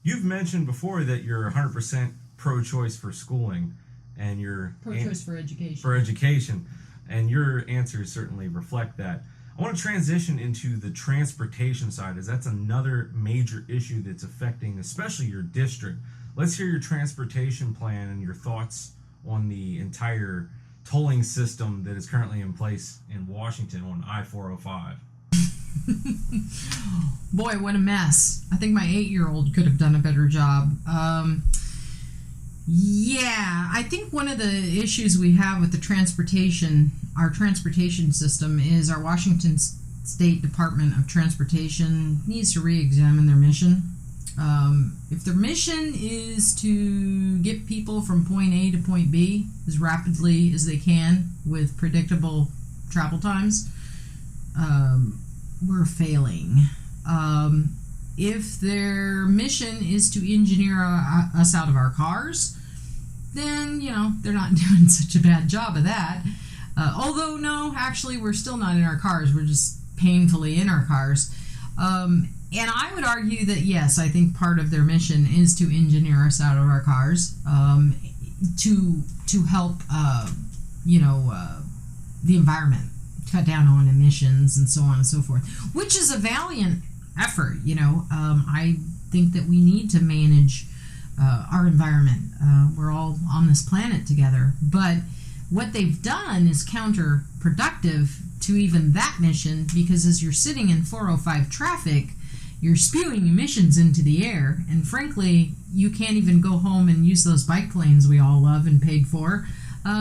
You've mentioned before that you're 100% pro-choice for schooling, and you're pro-choice for education. For education, and your answers certainly reflect that. I want to transition into the transportation side, as that's another major issue that's affecting especially your district. Let's hear your transportation plan and your thoughts on the entire tolling system that is currently in place in Washington on I-405. Boy, what a mess. I think my 8-year-old could have done a better job. Yeah, I think one of the issues we have with our transportation system is our Washington State Department of Transportation needs to re-examine their mission. If their mission is to get people from point A to point B as rapidly as they can with predictable travel times, we're failing. If their mission is to engineer us out of our cars, then, they're not doing such a bad job of that. Although, no, actually, we're still not in our cars. We're just painfully in our cars. And I would argue that, yes, I think part of their mission is to engineer us out of our cars, to help, the environment, cut down on emissions and so on and so forth, which is a valiant effort. I think that we need to manage our environment. We're all on this planet together, but what they've done is counterproductive to even that mission, because as you're sitting in 405 traffic, you're spewing emissions into the air, and frankly, you can't even go home and use those bike lanes we all love and paid for,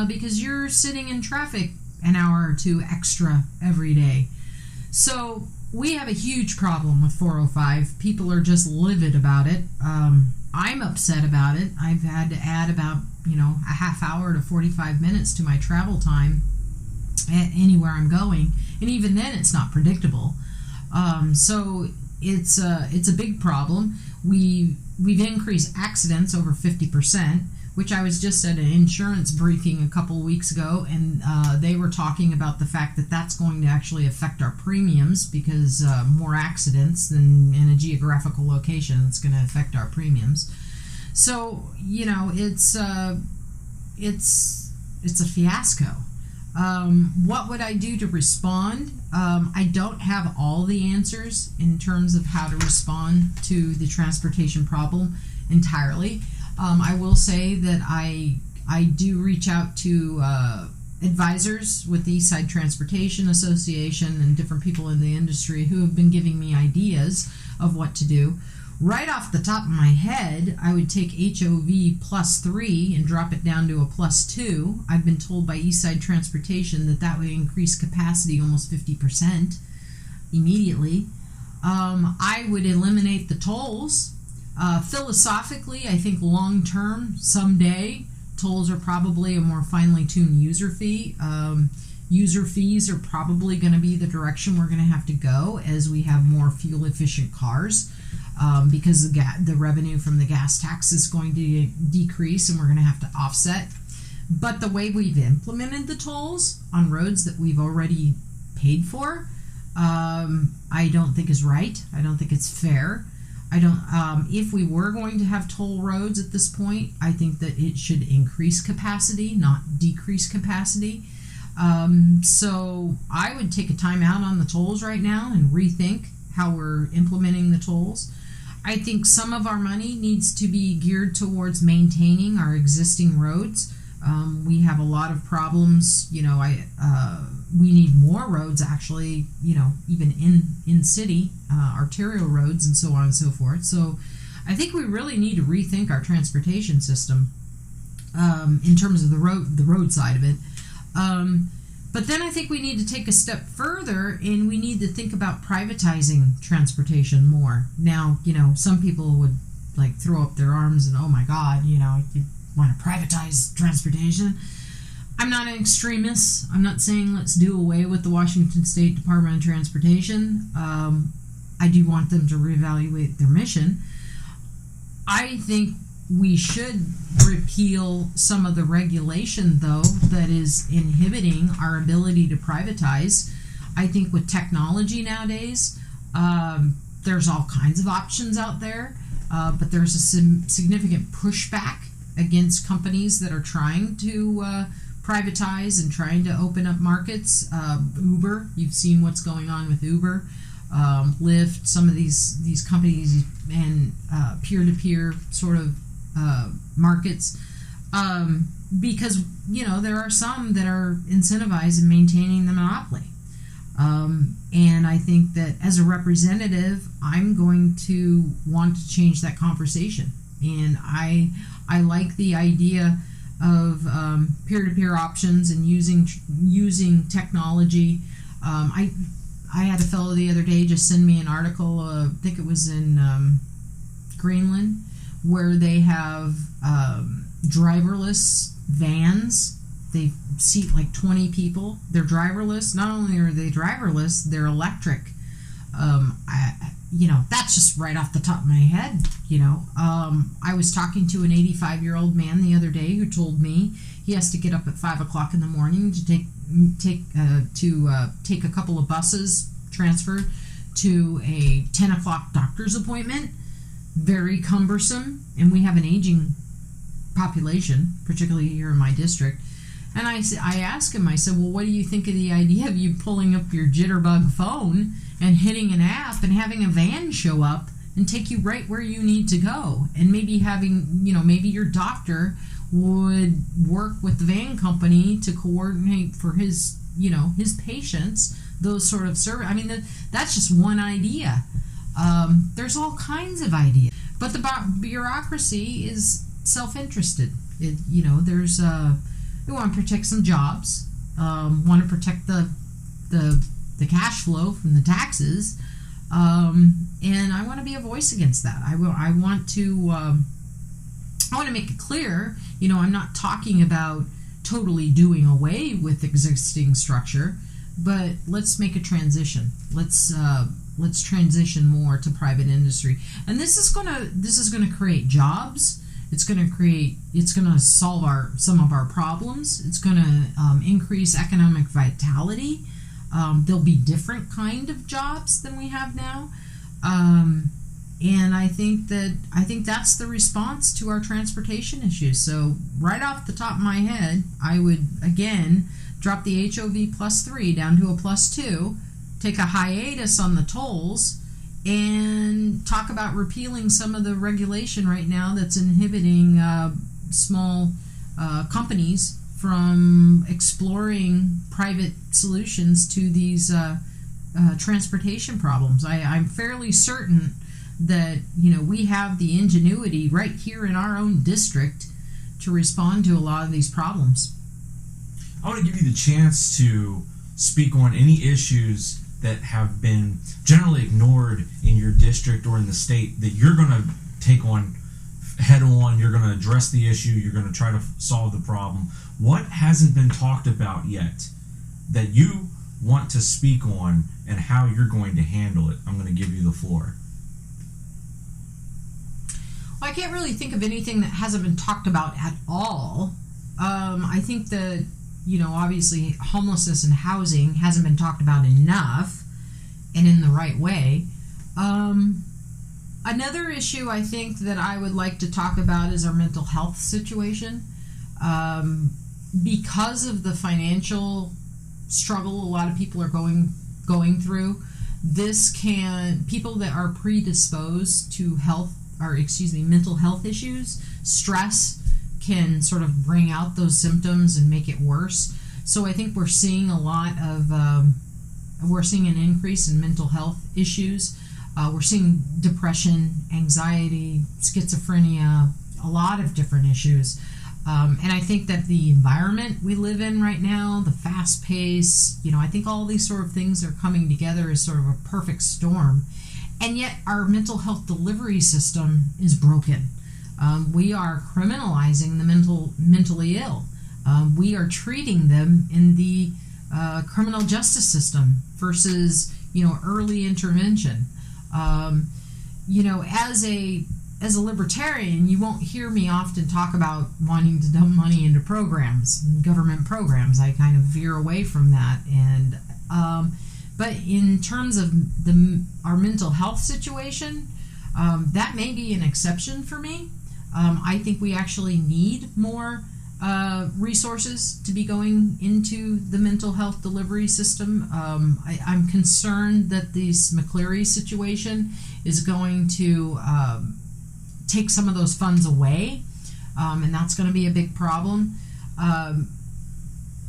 because you're sitting in traffic an hour or two extra every day. So we have a huge problem with 405. People are just livid about it. I'm upset about it. I've had to add about, a half hour to 45 minutes to my travel time anywhere I'm going. And even then, it's not predictable. So it's a big problem. We've increased accidents over 50%, which I was just at an insurance briefing a couple of weeks ago, and they were talking about the fact that that's going to actually affect our premiums, because more accidents than in a geographical location, it's going to affect our premiums. So, it's a fiasco. What would I do to respond? I don't have all the answers in terms of how to respond to the transportation problem entirely. I will say that I do reach out to advisors with the Eastside Transportation Association and different people in the industry who have been giving me ideas of what to do. Right off the top of my head, I would take HOV +3 and drop it down to a +2. I've been told by Eastside Transportation that would increase capacity almost 50% immediately. I would eliminate the tolls. Philosophically, I think long-term, someday, tolls are probably a more finely tuned user fee. User fees are probably going to be the direction we're going to have to go as we have more fuel-efficient cars, because the revenue from the gas tax is going to decrease and we're going to have to offset. But the way we've implemented the tolls on roads that we've already paid for, I don't think is right. I don't think it's fair. If we were going to have toll roads at this point, I think that it should increase capacity, not decrease capacity. So I would take a time out on the tolls right now and rethink how we're implementing the tolls. I think some of our money needs to be geared towards maintaining our existing roads. We have a lot of problems. We need more roads, actually, even in city, arterial roads and so on and so forth. So I think we really need to rethink our transportation system in terms of the road side of it. But then I think we need to take a step further, and we need to think about privatizing transportation more. Now, some people would throw up their arms and, oh my God, you want to privatize transportation. I'm not an extremist. I'm not saying let's do away with the Washington State Department of Transportation. I do want them to reevaluate their mission. I think we should repeal some of the regulation, though, that is inhibiting our ability to privatize. I think with technology nowadays, there's all kinds of options out there. but there's a significant pushback against companies that are trying to privatize and trying to open up markets. Uber, you've seen what's going on with Uber, Lyft, some of these companies and peer-to-peer sort of markets, because there are some that are incentivized in maintaining the monopoly. And I think that as a representative, I'm going to want to change that conversation. And I like the idea of peer-to-peer options and using technology. I had a fellow the other day just send me an article, I think it was in Greenland, where they have driverless vans. They seat like 20 people. They're driverless. Not only are they driverless, they're electric. That's just right off the top of my head. I was talking to an 85-year-old man the other day who told me he has to get up at 5 o'clock in the morning to take a couple of buses, transfer to a 10 o'clock doctor's appointment. Very cumbersome, and we have an aging population, particularly here in my district. And I asked him, I said, well, what do you think of the idea of you pulling up your jitterbug phone and hitting an app and having a van show up and take you right where you need to go? And maybe maybe your doctor would work with the van company to coordinate for his patients, those sort of service. I mean, that's just one idea. There's all kinds of ideas. But the bureaucracy is self-interested. There's we want to protect some jobs, want to protect the cash flow from the taxes, and I want to be a voice against that. I want to make it clear, I'm not talking about totally doing away with existing structure, but let's make a transition. Let's transition more to private industry, and this is gonna create jobs. It's going to solve some of our problems. It's going to increase economic vitality. There'll be different kind of jobs than we have now, and I think that's the response to our transportation issues. So right off the top of my head, I would again drop the HOV +3 down to a +2, take a hiatus on the tolls, and talk about repealing some of the regulation right now that's inhibiting small companies from exploring private solutions to these transportation problems. I'm fairly certain that we have the ingenuity right here in our own district to respond to a lot of these problems. I want to give you the chance to speak on any issues that have been generally ignored in your district or in the state that you're going to take on head on. You're going to address the issue. You're going to try to solve the problem. What hasn't been talked about yet that you want to speak on and how you're going to handle it? I'm going to give you the floor. Well, I can't really think of anything that hasn't been talked about at all. I think that obviously homelessness and housing hasn't been talked about enough and in the right way. Another issue I think that I would like to talk about is our mental health situation. Because of the financial struggle a lot of people are going through, people that are predisposed to mental health issues, stress can sort of bring out those symptoms and make it worse. So I think we're seeing an increase in mental health issues. We're seeing depression, anxiety, schizophrenia, a lot of different issues. And I think that the environment we live in right now, the fast pace, I think all these sort of things are coming together as sort of a perfect storm. And yet our mental health delivery system is broken. We are criminalizing the mentally ill. We are treating them in the criminal justice system versus, early intervention. As a libertarian, you won't hear me often talk about wanting to dump money into programs, government programs. I kind of veer away from that. But in terms of our mental health situation, That may be an exception for me. I think we actually need more resources to be going into the mental health delivery system. I'm concerned that this McCleary situation is going to take some of those funds away, and that's going to be a big problem.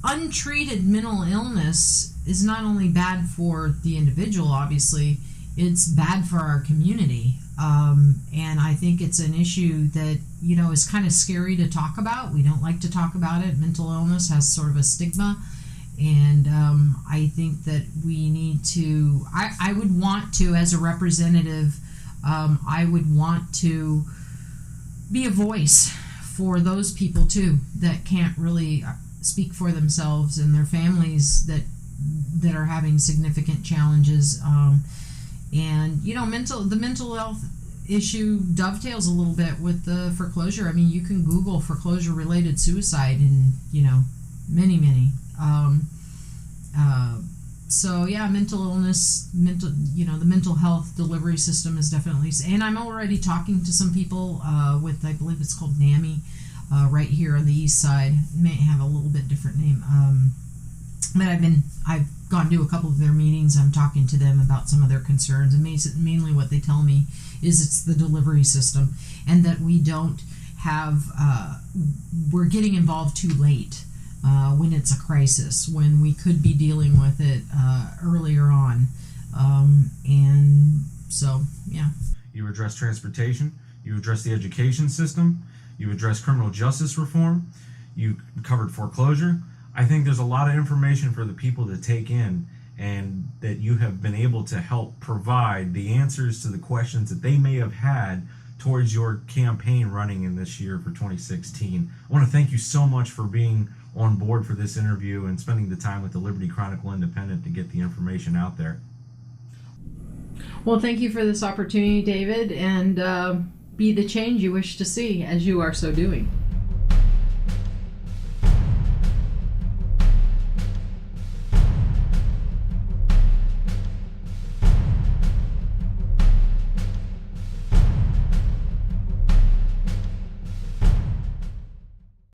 Untreated mental illness is not only bad for the individual, obviously, it's bad for our community. And I think it's an issue that, is kind of scary to talk about. We don't like to talk about it. Mental illness has sort of a stigma. And I think that we need to, I would want to, as a representative, I would want to be a voice for those people too that can't really speak for themselves and their families that are having significant challenges. And the mental health issue dovetails a little bit with the foreclosure. I mean, you can Google foreclosure related suicide and many. So yeah, mental illness, the mental health delivery system is definitely, and I'm already talking to some people with, I believe it's called NAMI, right here on the east side. It may have a little bit different name, but I've gone to a couple of their meetings. I'm talking to them about some of their concerns, and mainly what they tell me is it's the delivery system, and that we don't have, we're getting involved too late. When it's a crisis, when we could be dealing with it earlier on. And so, yeah. You address transportation, you address the education system, you address criminal justice reform, you covered foreclosure. I think there's a lot of information for the people to take in, and that you have been able to help provide the answers to the questions that they may have had towards your campaign running in this year for 2016. I want to thank you so much for being on board for this interview and spending the time with the Liberty Chronicle Independent to get the information out there. Well, thank you for this opportunity, David, and be the change you wish to see, as you are so doing.